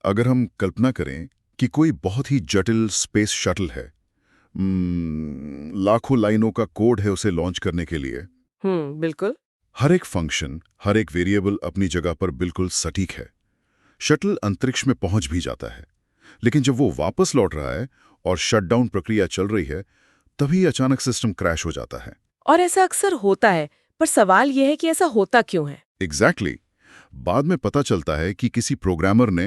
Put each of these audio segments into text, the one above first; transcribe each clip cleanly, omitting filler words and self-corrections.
अगर हम कल्पना करें कि कोई बहुत ही जटिल स्पेस शटल है, लाखों लाइनों का कोड है उसे लॉन्च करने के लिए। बिल्कुल। हर एक फंक्शन, हर एक वेरिएबल अपनी जगह पर बिल्कुल सटीक है। शटल अंतरिक्ष में पहुंच भी जाता है, लेकिन जब वो वापस लौट रहा है और शटडाउन प्रक्रिया चल रही है, तभी अचानक सिस्टम क्रैश हो जाता है। और ऐसा अक्सर होता है, पर सवाल यह है कि ऐसा होता क्यों है? एग्जैक्टली बाद में पता चलता है कि किसी प्रोग्रामर ने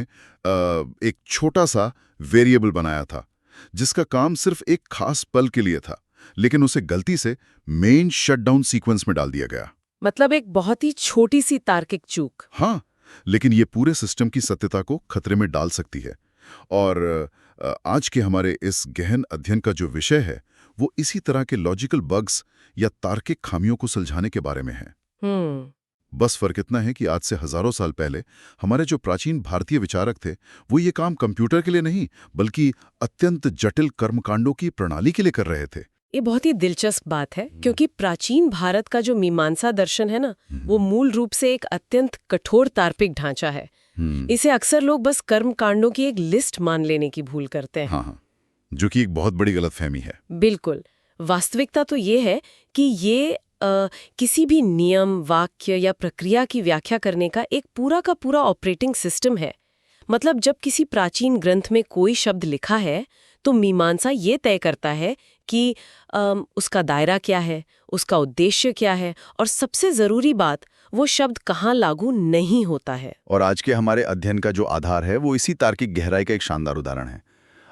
एक छोटा सा वेरिएबल बनाया था जिसका काम सिर्फ एक खास पल के लिए था, लेकिन उसे गलती से मेन शटडाउन सीक्वेंस में डाल दिया गया। मतलब एक बहुत ही छोटी सी तार्किक चूक। हाँ, लेकिन ये पूरे सिस्टम की सत्यता को खतरे में डाल सकती है। और आज के हमारे इस गहन अध्ययन का जो विषय है वो इसी तरह के लॉजिकल बग्स या तार्किक खामियों को सुलझाने के बारे में है। हम्म बस फर्क इतना है कि आज से हजारों साल पहले हमारे जो प्राचीन भारतीय विचारक थे वो ये काम कंप्यूटर के लिए नहीं बल्कि अत्यंत जटिल कर्मकांडों की प्रणाली के लिए कर रहे थे। ये बहुत ही दिलचस्प बात है, क्योंकि प्राचीन भारत का जो मीमांसा दर्शन है ना, वो मूल रूप से एक अत्यंत कठोर तार्किक ढांचा है। इसे अक्सर लोग बस कर्म कांडों की एक लिस्ट मान लेने की भूल करते हैं। हाँ, जो कि एक बहुत बड़ी गलतफहमी है। बिल्कुल। वास्तविकता तो ये है कि ये किसी भी नियम, वाक्य या प्रक्रिया की व्याख्या करने का एक पूरा का पूरा ऑपरेटिंग सिस्टम है। मतलब जब किसी प्राचीन ग्रंथ में कोई शब्द लिखा है तो मीमांसा ये तय करता है कि उसका दायरा क्या है, उसका उद्देश्य क्या है, और सबसे जरूरी बात, वो शब्द कहाँ लागू नहीं होता है। और आज के हमारे अध्ययन का जो आधार है वो इसी तार्किक गहराई का एक शानदार उदाहरण है।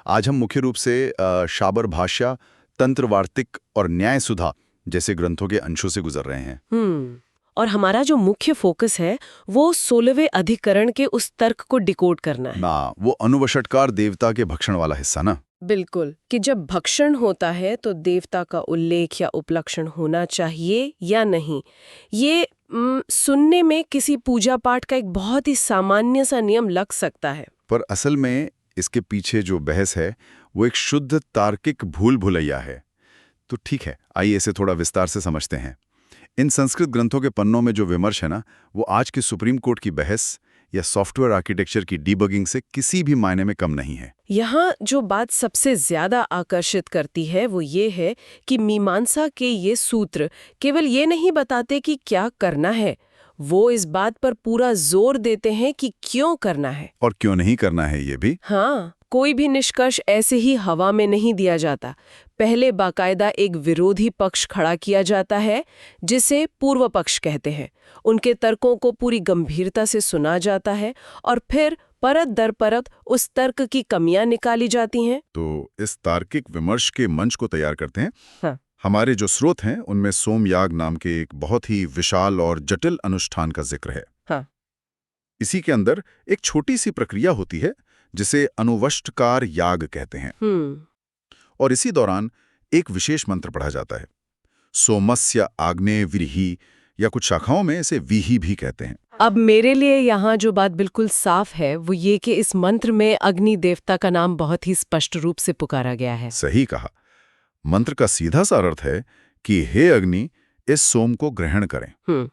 आज हम मुख्य रूप से शाबर भाष्य, तंत्र वार्तिक और न्याय सुधा जैसे ग्रंथों के अंशों से गुजर रहे हैं। और हमारा जो मुख्य फोकस है वो 16वें अधिकरण के उस तर्क को डिकोड करना है। ना, वो अनुवशटकार देवता के भक्षण वाला हिस्सा ना। बिल्कुल, कि जब भक्षण होता है तो देवता का उल्लेख या उपलक्षण होना चाहिए या नहीं। ये सुनने में किसी पूजा पाठ का एक बहुत ही सामान्य सा नियम लग सकता है, पर असल में इसके पीछे जो बहस है वो एक शुद्ध तार्किक भूल भुलैया है। तो ठीक है, आइए इसे थोड़ा विस्तार से समझते हैं। इन संस्कृत ग्रंथों के पन्नों में जो विमर्श है ना, वो आज के सुप्रीम कोर्ट की बहस या सॉफ्टवेयर आर्किटेक्चर की डीबगिंग से किसी भी मायने में कम नहीं है। यहाँ जो बात सबसे ज्यादा आकर्षित करती है वो ये है कि मीमांसा के ये सूत्र केवल ये नहीं बताते कि क्या करना है, वो इस बात पर पूरा जोर देते हैं कि क्यों करना है और क्यों नहीं करना है ये भी। हाँ, कोई भी निष्कर्ष ऐसे ही हवा में नहीं दिया जाता। पहले बाकायदा एक विरोधी पक्ष खड़ा किया जाता है जिसे पूर्व पक्ष कहते हैं। उनके तर्कों को पूरी गंभीरता से सुना जाता है और फिर परत दर परत उस तर्क की कमियां निकाली जाती हैं। तो इस तार्किक विमर्श के मंच को तैयार करते हैं। हाँ। हमारे जो स्रोत हैं उनमें सोमयाग नाम के एक बहुत ही विशाल और जटिल अनुष्ठान का जिक्र है। हाँ। इसी के अंदर एक छोटी सी प्रक्रिया होती है जिसे अनुवष्टकार याग कहते हैं। और इसी दौरान एक विशेष मंत्र पढ़ा जाता है, सोमस्य आग्नेय विरिहि, या कुछ शाखाओं में इसे विहि भी कहते हैं। अब मेरे लिए यहाँ जो बात बिल्कुल साफ है वो ये कि इस मंत्र में अग्नि देवता का नाम बहुत ही स्पष्ट रूप से पुकारा गया है। सही कहा। मंत्र का सीधा सा अर्थ है कि हे अग्नि, इस सोम को ग्रहण करें।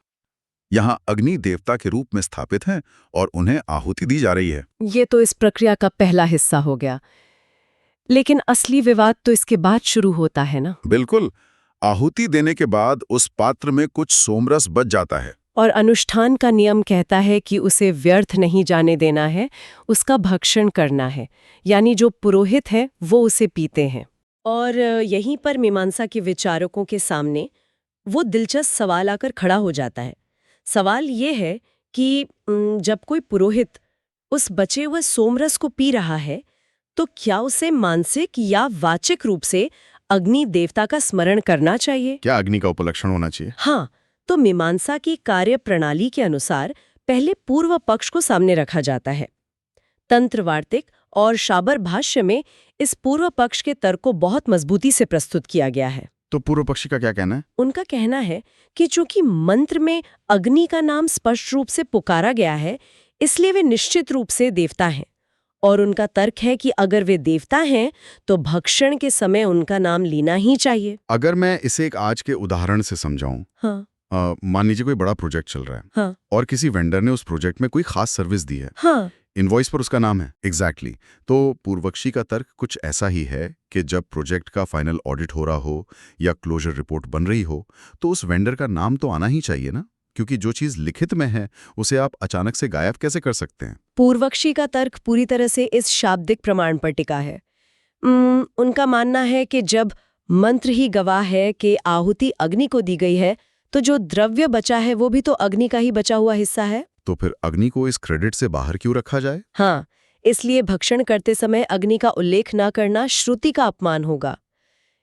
यहाँ अग्नि देवता के रूप में स्थापित हैं और उन्हें आहुति दी जा रही है। ये तो इस प्रक्रिया का पहला हिस्सा हो गया, लेकिन असली विवाद तो इसके बाद शुरू होता है ना। बिल्कुल, आहुति देने के बाद उस पात्र में कुछ सोमरस बच जाता है और अनुष्ठान का नियम कहता है कि उसे व्यर्थ नहीं जाने देना है, उसका भक्षण करना है, यानी जो पुरोहित है वो उसे पीते हैं। और यहीं पर मीमांसा के विचारकों के सामने वो दिलचस्प सवाल आकर खड़ा हो जाता है। सवाल ये है कि जब कोई पुरोहित उस बचे हुए सोमरस को पी रहा है तो क्या उसे मानसिक या वाचिक रूप से अग्नि देवता का स्मरण करना चाहिए? क्या अग्नि का उपलक्षण होना चाहिए? हाँ, तो मीमांसा की कार्य प्रणाली के अनुसार पहले पूर्व पक्ष को सामने रखा जाता है। तंत्र वार्तिक और शाबर भाष्य में इस पूर्व पक्ष के तर्क को बहुत मजबूती से प्रस्तुत किया गया है। तो पूर्व पक्षी का क्या कहना है? उनका कहना है कि चूंकि मंत्र में अग्नि का नाम स्पष्ट रूप से पुकारा गया है, इसलिए वे निश्चित रूप से देवता हैं। और उनका तर्क है कि अगर वे देवता हैं तो भक्षण के समय उनका नाम लेना ही चाहिए। अगर मैं इसे एक आज के उदाहरण से समझाऊं, हाँ। मान लीजिए कोई बड़ा प्रोजेक्ट चल रहा है। हाँ। और किसी वेंडर ने उस प्रोजेक्ट में कोई खास सर्विस दी है। हाँ। इनवॉइस पर उसका नाम है। एग्जैक्टली तो पूर्वक्षी का तर्क कुछ ऐसा ही है कि जब प्रोजेक्ट का फाइनल ऑडिट हो रहा हो या क्लोजर रिपोर्ट बन रही हो तो उस वेंडर का नाम तो आना ही चाहिए ना, क्योंकि जो चीज़ लिखित में है उसे आप अचानक से गायब कैसे कर सकते हैं। पूर्वक्षी का तर्क पूरी तरह से इस शाब्दिक प्रमाण पर टिका है। उनका मानना है कि जब मंत्र ही गवाह है कि आहुति अग्नि को दी गई है, तो जो द्रव्य बचा है वो भी तो अग्नि का ही बचा हुआ हिस्सा है। तो फिर अग्नि को इस क्रेडिट से बाहर क्यों रखा जाए? हाँ, इसलिए भक्षण करते समय अग्नि का उल्लेख न करना श्रुति का अपमान होगा।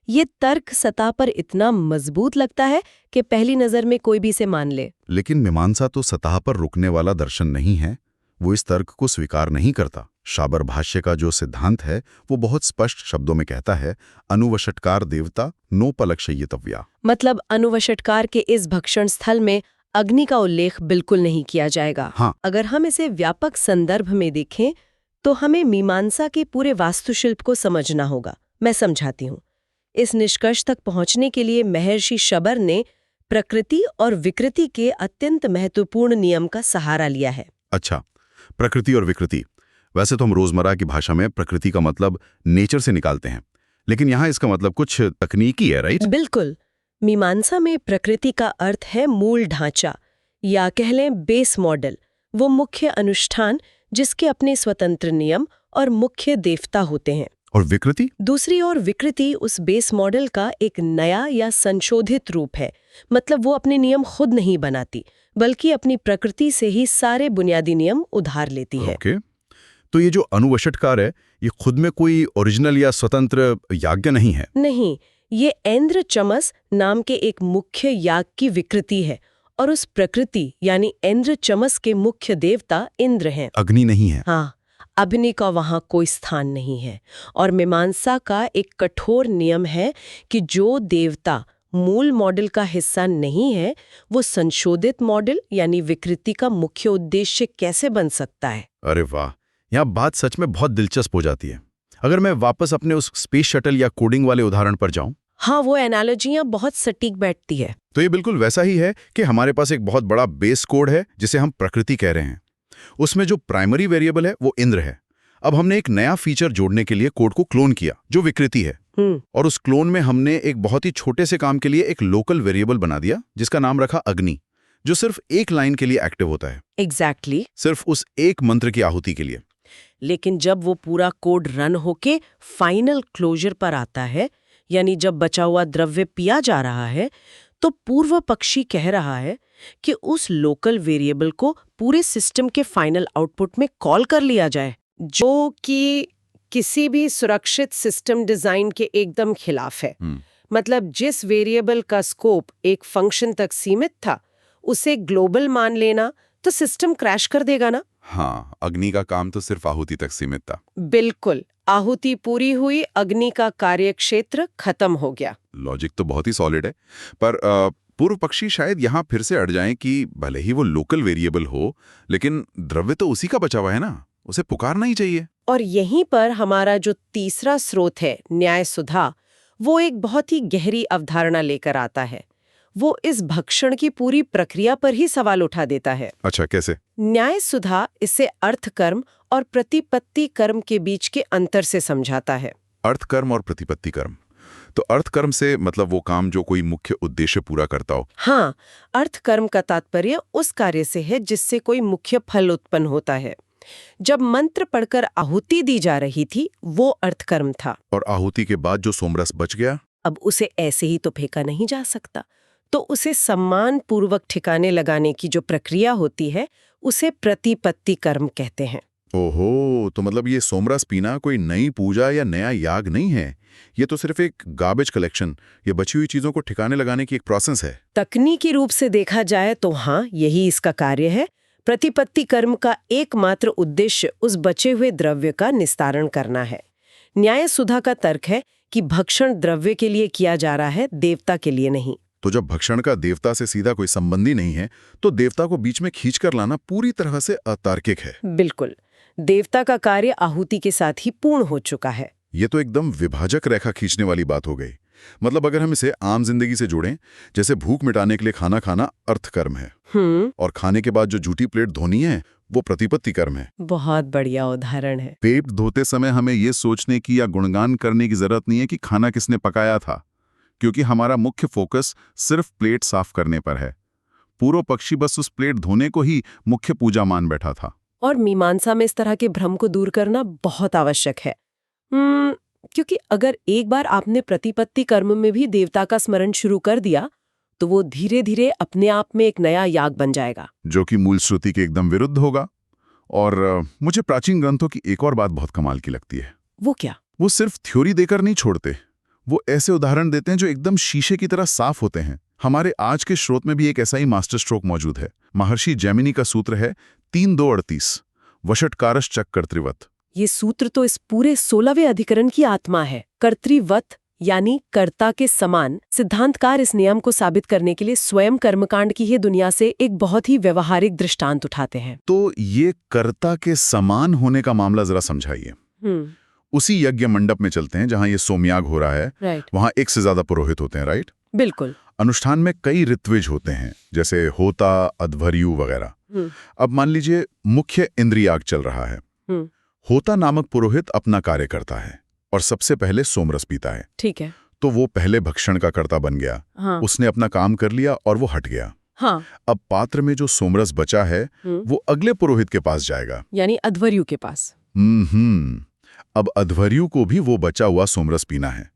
ये तर्क सतह पर इतना मजबूत लगता है कि पहली नजर में कोई भी इसे मान ले। लेकिन मीमांसा तो सतह पर रुकने वाला दर्शन नहीं है, वो इस तर्क को स्वीकार नहीं करता। शाबर भाष्य का जो सिद्धांत है वो बहुत स्पष्ट शब्दों में कहता है, अनुवषटकार देवता नोपलक्षयितव्या। मतलब अनुवषटकार के इस भक्षण स्थल में अग्नि का उल्लेख बिल्कुल नहीं किया जाएगा। हाँ। अगर हम इसे व्यापक संदर्भ में देखें तो हमें मीमांसा के पूरे वास्तुशिल्प को समझना होगा। मैं समझाती हूँ। इस निष्कर्ष तक पहुंचने के लिए महर्षि शबर ने प्रकृति और विकृति के अत्यंत महत्वपूर्ण नियम का सहारा लिया है। अच्छा, प्रकृति और विकृति। वैसे तो हम रोजमर्रा की भाषा में प्रकृति का मतलब नेचर से निकालते हैं, लेकिन यहाँ इसका मतलब कुछ तकनीकी है, राइट? बिल्कुल। मीमांसा में प्रकृति का अर्थ है मूल ढांचा या कह लें बेस मॉडल, वो मुख्य अनुष्ठान जिसके अपने स्वतंत्र नियम और मुख्य देवता होते हैं। और विकृति? दूसरी ओर विकृति उस बेस मॉडल का एक नया या संशोधित रूप है। मतलब वो अपने नियम खुद नहीं बनाती, बल्कि अपनी प्रकृति से ही सारे बुनियादी नियम उधार लेती है। ओके। तो ये जो अनुवषटकार है, ये खुद में कोई ओरिजिनल या स्वतंत्र याज्ञ नहीं है? नहीं, ये ऐन्द्र चमस नाम के एक मुख्य याग की विकृति है और उस प्रकृति यानी ऐन्द्र चमस के मुख्य देवता इंद्र हैं। अग्नि नहीं है। हाँ, अग्नि का वहां कोई स्थान नहीं है। और मीमांसा का एक कठोर नियम है कि जो देवता मूल मॉडल का हिस्सा नहीं है, वो संशोधित मॉडल यानी विकृति का मुख्य उद्देश्य कैसे बन सकता है। अरे वाह, यहाँ बात सच में बहुत दिलचस्प हो जाती है। अगर मैं वापस अपने उस स्पेस शटल या कोडिंग वाले उदाहरण पर जाऊं, हाँ, वो एनालॉजियां बहुत सटीक बैठती है। तो ये बिल्कुल वैसा ही है कि हमारे पास एक बहुत बड़ा बेस कोड है जिसे हम प्रकृति कह रहे हैं। उसमें जो प्राइमरी वेरिएबल है वो इंद्र है। अब हमने एक नया फीचर जोड़ने के लिए कोड को क्लोन किया जो विकृति है, और उस क्लोन में हमने एक बहुत ही छोटे से काम के लिए एक लोकल वेरिएबल बना दिया जिसका नाम रखा अग्नि, जो सिर्फ एक लाइन के लिए एक्टिव होता है। एग्जैक्टली। सिर्फ उस एक मंत्र की आहुति के लिए। लेकिन जब वो पूरा कोड रन होके फाइनल क्लोजर पर आता है, यानी जब बचा हुआ द्रव्य पिया जा रहा है, तो पूर्व पक्षी कह रहा है कि उस लोकल वेरिएबल को पूरे सिस्टम के फाइनल आउटपुट में कॉल कर लिया जाए, जो कि किसी भी सुरक्षित सिस्टम डिजाइन के एकदम खिलाफ है। मतलब जिस वेरिएबल का स्कोप एक फंक्शन तक सीमित था, उसे ग्लोबल मान लेना तो सिस्टम क्रैश कर देगा ना। हाँ, अग्नि का काम तो सिर्फ आहुति तक सीमित था। बिल्कुल, आहुति पूरी हुई, अग्नि का कार्यक्षेत्र खत्म हो गया। लॉजिक तो बहुत ही सॉलिड है, पर पूर्व पक्षी शायद यहाँ फिर से अड़ जाएं कि भले ही वो लोकल वेरिएबल हो, लेकिन द्रव्य तो उसी का बचा हुआ है ना, उसे पुकारना ही चाहिए। और यहीं पर हमारा जो तीसरा स्रोत है, न्याय सुधा, वो एक बहुत ही गहरी अवधारणा लेकर आता है। वो इस भक्षण की पूरी प्रक्रिया पर ही सवाल उठा देता है। अच्छा, कैसे? न्याय सुधा इसे अर्थ कर्म और प्रतिपत्ति कर्म के बीच के अंतर से समझाता है। अर्थ कर्म और प्रतिपत्ति कर्म। तो अर्थ कर्म से मतलब वो काम जो कोई मुख्य उद्देश्य पूरा करता हो। हाँ, अर्थ कर्म का तात्पर्य उस कार्य से है जिससे कोई मुख्य फल उत्पन्न होता है। जब मंत्र पढ़कर आहुति दी जा रही थी, वो अर्थ कर्म था। और आहुति के बाद जो सोमरस बच गया, अब उसे ऐसे ही तो फेंका नहीं जा सकता, तो उसे सम्मान पूर्वक ठिकाने लगाने की जो प्रक्रिया होती है, उसे प्रतिपत्ति कर्म कहते हैं। ओहो, तो मतलब ये सोमरस पीना कोई नई पूजा या नया याग नहीं है, ये तो सिर्फ एक गार्बेज कलेक्शन या बची हुई चीजों को ठिकाने लगाने की एक प्रोसेस है। तकनीकी रूप से देखा जाए तो हाँ, यही इसका कार्य है। प्रतिपत्ति कर्म का एकमात्र उद्देश्य उस बचे हुए द्रव्य का निस्तारण करना है। न्याय सुधा का तर्क है कि भक्षण द्रव्य के लिए किया जा रहा है, देवता के लिए नहीं। तो जब भक्षण का देवता से सीधा कोई संबंधी नहीं है, तो देवता को बीच में खींचकर लाना पूरी तरह से अतार्किक है। बिल्कुल, देवता का कार्य आहुति के साथ ही पूर्ण हो चुका है। ये तो एकदम विभाजक रेखा खींचने वाली बात हो गई। मतलब अगर हम इसे आम जिंदगी से जोड़ें, जैसे भूख मिटाने के लिए खाना खाना अर्थ कर्म है, और खाने के बाद जो जूठी प्लेट धोनी है वो प्रतिपत्ति कर्म है। बहुत बढ़िया उदाहरण है। पेट धोते समय हमें ये सोचने की या गुणगान करने की जरूरत नहीं है कि खाना किसने पकाया था, क्योंकि हमारा मुख्य फोकस सिर्फ प्लेट साफ करने पर है। पूर्व पक्षी बस उस प्लेट धोने को ही मुख्य पूजा मान बैठा था। और मीमांसा में इस तरह के भ्रम को दूर करना बहुत आवश्यक है। क्योंकि अगर एक बार आपने प्रतिपत्ति कर्म में भी देवता का स्मरण शुरू कर दिया तो वो धीरे धीरे अपने आप में एक नया याग बन जाएगा, जो कि मूल श्रुति के एकदम विरुद्ध होगा। और मुझे प्राचीन ग्रंथों की एक और बात बहुत कमाल की लगती है। वो क्या? वो सिर्फ थ्योरी देकर नहीं छोड़ते, वो ऐसे उदाहरण देते हैं जो एकदम शीशे की तरह साफ होते हैं। हमारे आज के स्रोत में भी एक ऐसा ही मास्टर स्ट्रोक मौजूद है। महर्षि जैमिनी का सूत्र है 3-2-38, वषट्कारश्च कर्तृवत्। ये सूत्र तो इस पूरे 16वें अधिकरण की आत्मा है। कर्तृवत् यानी कर्ता के समान। सिद्धांतकार इस नियम को साबित करने के लिए स्वयं कर्मकांड की ही दुनिया से एक बहुत ही व्यवहारिक दृष्टांत उठाते हैं। तो ये कर्ता के समान होने का मामला जरा समझाइए। उसी यज्ञ मंडप में चलते हैं जहां ये सोमयाग हो रहा है। राइट। वहां एक से ज्यादा पुरोहित होते हैं, राइट? बिल्कुल। अनुष्ठान में कई ऋत्विज होते हैं, जैसे होता, अध्वर्यु वगैरह। अब मान लीजिए मुख्य इंद्रियाग चल रहा है। होता नामक पुरोहित अपना कार्य करता है और सबसे पहले सोमरस पीता है। ठीक है। तो वो पहले भक्षण का कर्ता बन गया। हाँ। उसने अपना काम कर लिया और वो हट गया। हाँ। अब पात्र में जो सोमरस बचा है वो अगले पुरोहित के पास जाएगा, यानी अध्वर्यु के पास। अब अध्वर्यु को भी वो बचा हुआ सोमरस पीना है।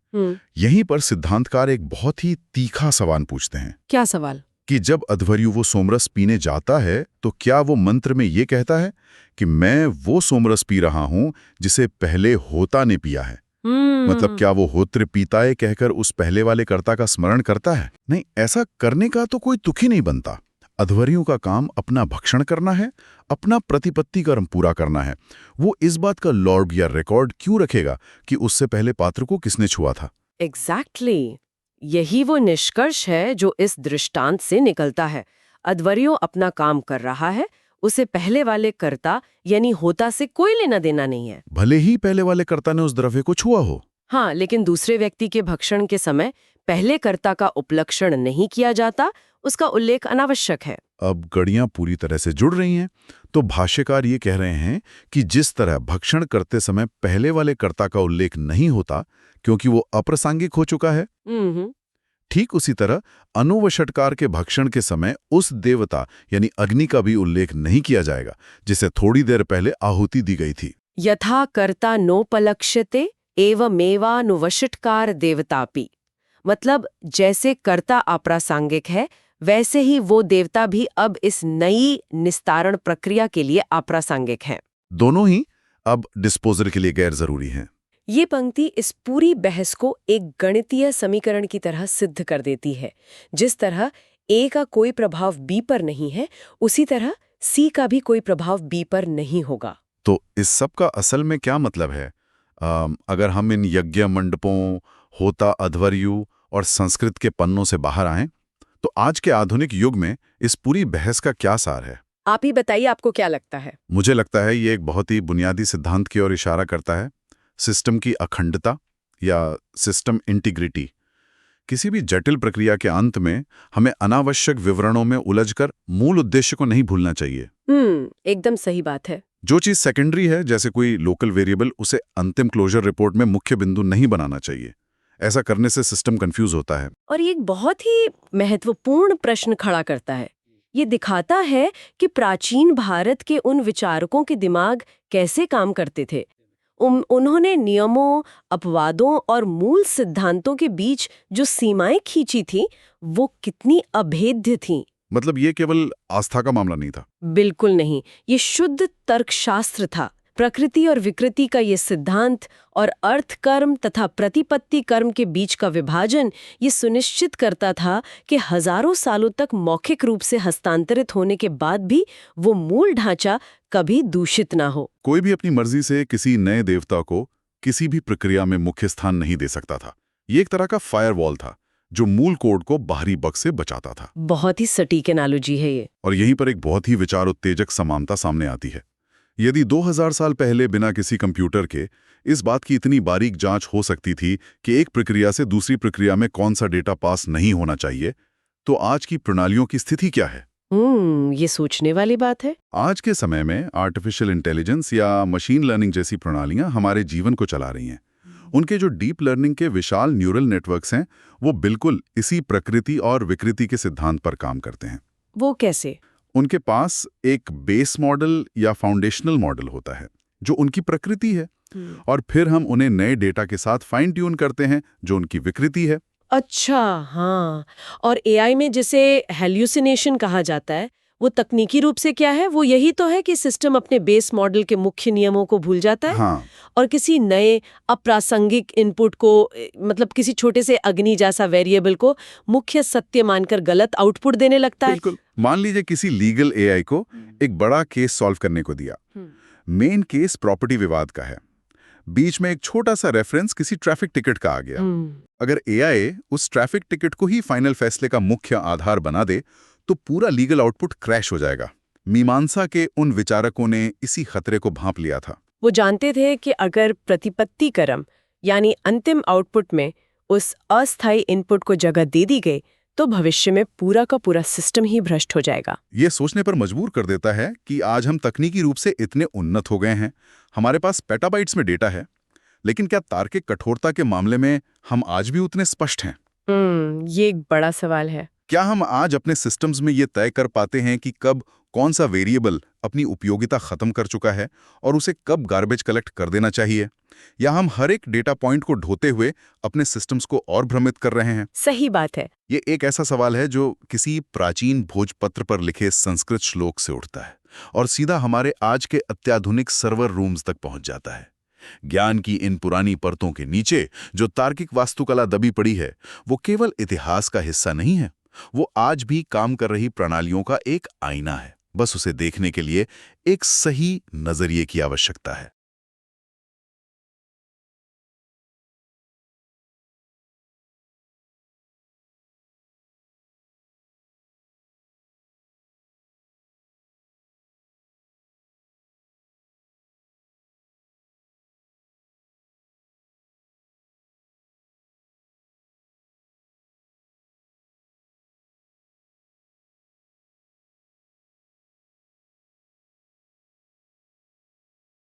यहीं पर सिद्धांतकार एक बहुत ही तीखा सवाल पूछते हैं। क्या सवाल? कि जब अध्वर्यु वो सोमरस पीने जाता है तो क्या वो मंत्र में ये कहता है कि मैं वो सोमरस पी रहा हूं जिसे पहले होता ने पिया है? मतलब क्या वो होत्र पीताए कहकर उस पहले वाले कर्ता का स्मरण करता है? नहीं, ऐसा करने का तो कोई तुक ही नहीं बनता। अध्वर्यु का काम अपना भक्षण करना है, अपना प्रतिपत्ति कर्म पूरा करना है। वो इस बात का लॉग या रिकॉर्ड क्यों रखेगा कि उससे पहले पात्र को किसने छुआ था? एग्जैक्टली। यही वो निष्कर्ष है जो इस दृष्टांत से निकलता है। अध्वर्यु अपना काम कर रहा है, उसे पहले वाले कर्ता यानी होता से कोई लेना देना नहीं है। भले ही पहले वाले कर्ता ने उस द्रव्य को छुआ हो। हाँ, लेकिन दूसरे व्यक्ति के भक्षण के समय पहले कर्ता का उपलक्षण नहीं किया जाता, उसका उल्लेख अनावश्यक है। अब गड़ियां पूरी तरह से जुड़ रही हैं। तो भाष्यकार ये कह रहे हैं कि जिस तरह भक्षण करते समय पहले वाले कर्ता का उल्लेख नहीं होता क्योंकि वो अप्रासंगिक हो चुका है, ठीक उसी तरह अनुवषट्कार के भक्षण के समय उस देवता यानी अग्नि का भी उल्लेख नहीं किया जाएगा जिसे थोड़ी देर पहले आहुति दी गई थी। यथा कर्ता नोपलक्ष्यते एवमेवानुवषट्कार देवतापि। मतलब जैसे कर्ता अप्रासंगिक है वैसे ही वो देवता भी अब इस नई निस्तारण प्रक्रिया के लिए अप्रासंगिक है। दोनों ही अब डिस्पोजर के लिए गैर जरूरी हैं। ये पंक्ति इस पूरी बहस को एक गणितीय समीकरण की तरह सिद्ध कर देती है। जिस तरह ए का कोई प्रभाव बी पर नहीं है, उसी तरह सी का भी कोई प्रभाव बी पर नहीं होगा। तो इस सब का असल में क्या मतलब है? अगर हम इन यज्ञ मंडपों, होता, अध्वर्यु और संस्कृत के पन्नों से बाहर आएं, तो आज के आधुनिक युग में इस पूरी बहस का क्या सार है? आप ही बताइए, आपको क्या लगता है? मुझे लगता है ये एक बहुत ही बुनियादी सिद्धांत की ओर इशारा करता है, सिस्टम की अखंडता या सिस्टम इंटीग्रिटी। किसी भी जटिल प्रक्रिया के अंत में हमें अनावश्यक विवरणों में उलझकर मूल उद्देश्य को नहीं भूलना चाहिए। एकदम सही बात है। जो चीज सेकेंडरी है, जैसे कोई लोकल वेरिएबल, उसे अंतिम क्लोजर रिपोर्ट में मुख्य बिंदु नहीं बनाना चाहिए। ऐसा करने से सिस्टम कंफ्यूज होता है। और ये एक बहुत ही महत्वपूर्ण प्रश्न खड़ा करता है। ये दिखाता है कि प्राचीन भारत के उन विचारकों के दिमाग कैसे काम करते थे। उन्होंने नियमों, अपवादों और मूल सिद्धांतों के बीच जो सीमाएं खींची थी वो कितनी अभेद्य थीं। मतलब ये केवल आस्था का मामला नहीं था। बिल्कुल नहीं, ये शुद्ध तर्कशास्त्र था। प्रकृति और विकृति का ये सिद्धांत और अर्थ कर्म तथा प्रतिपत्ति कर्म के बीच का विभाजन ये सुनिश्चित करता था कि हजारों सालों तक मौखिक रूप से हस्तांतरित होने के बाद भी वो मूल ढांचा कभी दूषित ना हो। कोई भी अपनी मर्जी से किसी नए देवता को किसी भी प्रक्रिया में मुख्य स्थान नहीं दे सकता था। ये एक तरह का फायरवॉल था जो मूल कोड को बाहरी बग से बचाता था। बहुत ही सटीक एनालॉजी है ये। और यहीं पर एक बहुत ही विचार उत्तेजक समानता सामने आती है। यदि 2000 साल पहले बिना किसी कंप्यूटर के इस बात की इतनी बारीक जांच हो सकती थी कि एक प्रक्रिया से दूसरी प्रक्रिया में कौन सा डेटा पास नहीं होना चाहिए, तो आज की प्रणालियों की स्थिति क्या है? ये सोचने वाली बात है। आज के समय में आर्टिफिशियल इंटेलिजेंस या मशीन लर्निंग जैसी प्रणालियां हमारे जीवन को चला रही हैं। उनके जो डीप लर्निंग के विशाल न्यूरल नेटवर्क्स हैं, वो बिल्कुल इसी प्रकृति और विकृति के सिद्धांत पर काम करते हैं। वो कैसे? उनके पास एक बेस मॉडल या फाउंडेशनल मॉडल होता है जो उनकी प्रकृति है, और फिर हम उन्हें नए डेटा के साथ फाइन ट्यून करते हैं जो उनकी विकृति है। अच्छा, हाँ। और एआई में जिसे हेल्यूसिनेशन कहा जाता है, वो तकनीकी रूप से क्या है? वो यही तो है कि सिस्टम अपने बेस मॉडल के मुख्य नियमों को भूल जाता है। हाँ, और किसी नए अप्रासंगिक इनपुट को, मतलब किसी छोटे से अग्नि जैसा वेरिएबल को मुख्य सत्य मानकर गलत आउटपुट देने लगता है। बिल्कुल। मान लीजिए किसी लीगल एआई को एक बड़ा केस सॉल्व करने को दिया। मेन केस प्रॉपर्टी विवाद का है। बीच में एक छोटा सा रेफरेंस किसी ट्रैफिक टिकट का आ गया। अगर एआई उस ट्रैफिक टिकट को ही फाइनल फैसले का मुख्य आधार बना दे तो पूरा लीगल आउटपुट क्रैश हो जाएगा। मीमांसा के उन विचारकों ने इसी खतरे को भांप लिया था। वो जानते थे कि अगर प्रतिपत्ति क्रम यानी अंतिम आउटपुट में उस अस्थायी इनपुट को जगह दे दी गई तो भविष्य में पूरा का पूरा सिस्टम ही भ्रष्ट हो जाएगा। ये सोचने पर मजबूर कर देता है कि आज हम तकनीकी रूप से इतने उन्नत हो गए हैं, हमारे पास पेटाबाइट्स में डेटा है, लेकिन क्या तार्किक कठोरता के मामले में हम आज भी उतने स्पष्ट हैं? ये एक बड़ा सवाल है। क्या हम आज अपने सिस्टम्स में ये तय कर पाते हैं कि कब कौन सा वेरिएबल अपनी उपयोगिता खत्म कर चुका है और उसे कब गार्बेज कलेक्ट कर देना चाहिए? या हम हर एक डेटा पॉइंट को ढोते हुए अपने सिस्टम्स को और भ्रमित कर रहे हैं? सही बात है। ये एक ऐसा सवाल है जो किसी प्राचीन भोजपत्र पर लिखे संस्कृत श्लोक से उठता है और सीधा हमारे आज के अत्याधुनिक सर्वर रूम्स तक पहुंच जाता है। ज्ञान की इन पुरानी परतों के नीचे जो तार्किक वास्तुकला दबी पड़ी है, वो केवल इतिहास का हिस्सा नहीं है, वो आज भी काम कर रही प्रणालियों का एक आईना है। बस उसे देखने के लिए एक सही नजरिए की आवश्यकता है।